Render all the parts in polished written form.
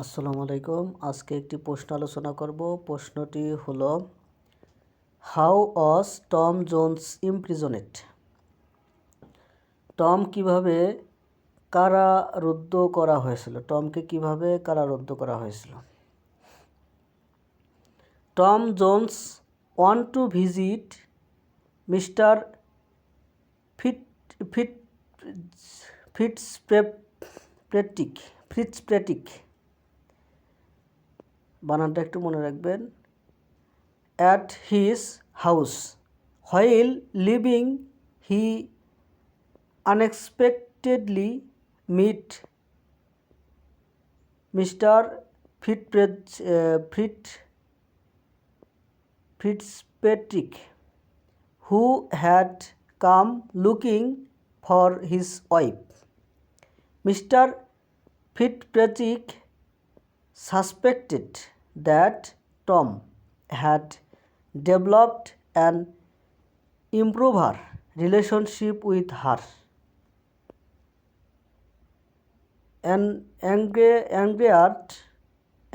আসসালামু আলাইকুম। আজকে একটি প্রশ্ন আলোচনা করব। প্রশ্নটি হলো, how was Tom Jones imprisoned? Tom কিভাবে কারারুদ্ধ করা হয়েছিল? টমকে কিভাবে কারারুদ্ধ করা হয়েছিল? Tom Jones want to visit mister Fitzpatrick. বানানটা একটু মনে রাখবেন। at his house. While leaving, he unexpectedly met Mr. Fitzpatrick, who had come looking for his wife. Mr. Fitzpatrick suspected that Tom had developed an improper relationship with her.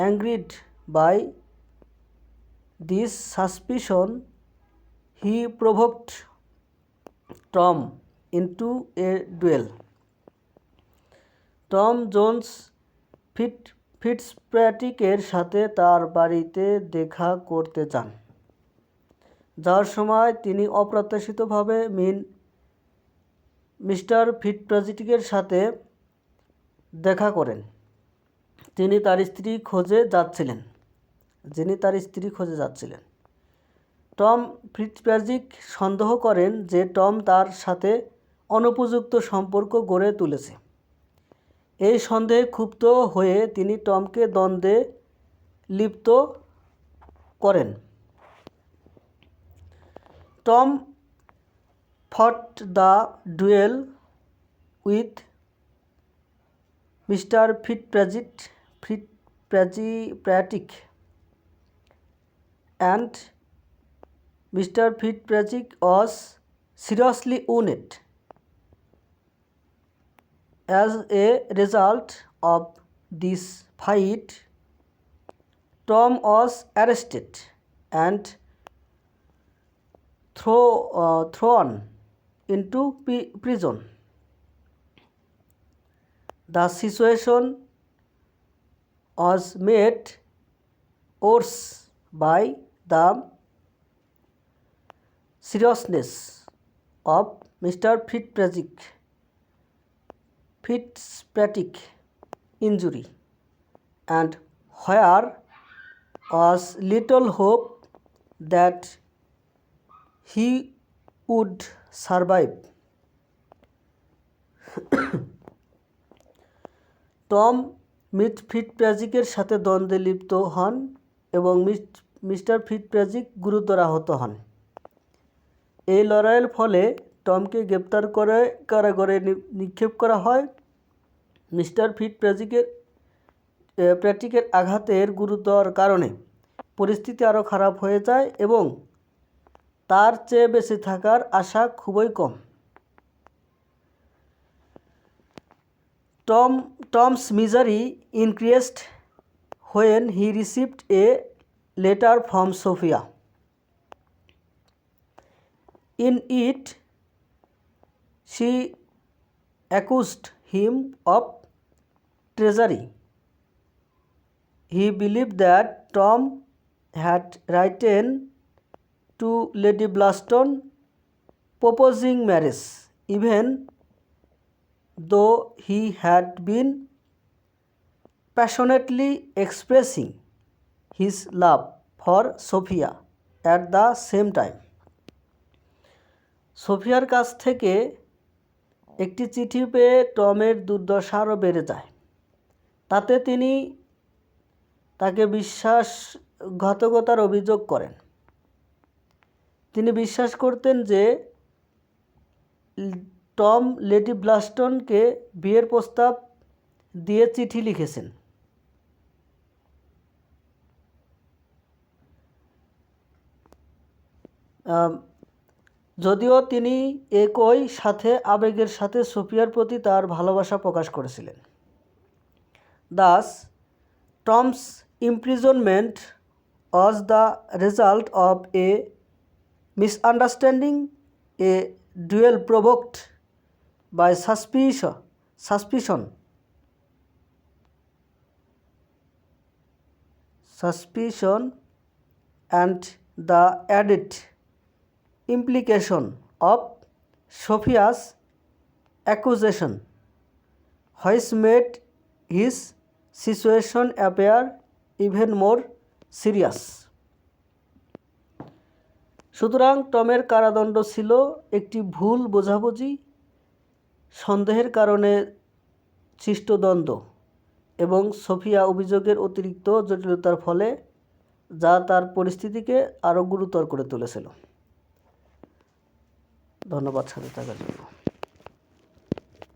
Angered by this suspicion, he provoked Tom into a duel. Tom Jones ফিটজপ্যাট্রিকের সাথে তার বাড়িতে দেখা করতে যান। যাওয়ার সময় তিনি অপ্রত্যাশিতভাবে মিস্টার ফিটজপ্যাট্রিকের সাথে দেখা করেন, যিনি তার স্ত্রী খোঁজে যাচ্ছিলেন। টম ফিটজপ্যাট্রিক সন্দেহ করেন যে টম তার সাথে অনুপযুক্ত সম্পর্ক গড়ে তুলেছে। এই সন্দেহে ক্ষুব্ধ হয়ে তিনি টমকে দ্বন্দ্বে লিপ্ত করেন। টম ফট the dual with mister Fitzpatrick and Mr. Fitzpatrick was seriously wounded. As a result of this fight, Tom was arrested and thrown into prison. The situation was made worse by the seriousness of Mr. Fitzpatrick injury, and there was little hope that he would survive. Tom ফিটজপ্যাট্রিকের সাথে দ্বন্দ্বে লিপ্ত হন এবং mister Fitzpatrick গুরুতর আহত হন। এই লড়াইয়ের ফলে টমকে গ্রেপ্তার করে কারাগারে নিক্ষেপ করা হয়। মিস্টার ফিটজপ্যাট্রিকের আঘাতের গুরুতর কারণে পরিস্থিতি আরও খারাপ হয়ে যায় এবং তার চেয়ে বেঁচে থাকার আশা খুবই কম। Tom's misery increased when he received a letter from Sophia. In it, she accused him of treachery. He believed that Tom had written to Lady Blaston proposing marriage, even though he had been passionately expressing his love for Sophia at the same time. সোফিয়ার কাছ থেকে একটি চিঠি পেয়ে টমের দুর্দশা আরও বেড়ে যায়। তাতে তিনি তাকে বিশ্বাসঘাতকতার অভিযোগ করেন। তিনি বিশ্বাস করতেন যে টম লেডি ব্লাস্টনকে বিয়ের প্রস্তাব দিয়ে চিঠি লিখেছেন। যদিও তিনি একই সাথে আবেগের সাথে সোফিয়ার প্রতি তার ভালোবাসা প্রকাশ করেছিলেন। Thus, Tom's imprisonment was the result of a misunderstanding, a duel provoked by suspicion and the added implication of Sophia's accusation, which made his situation appear even more serious. সুতরাং টমের কারাদণ্ড ছিল একটি ভুল বোঝাবুঝি, সন্দেহের কারণে সৃষ্ট দ্বন্দ্ব এবং সোফিয়া অভিযোগের অতিরিক্ত জটিলতার ফলে, যা তার পরিস্থিতিকে আরও গুরুতর করে তুলেছিল। ধন্যবাদ সাথে থাকার জন্য।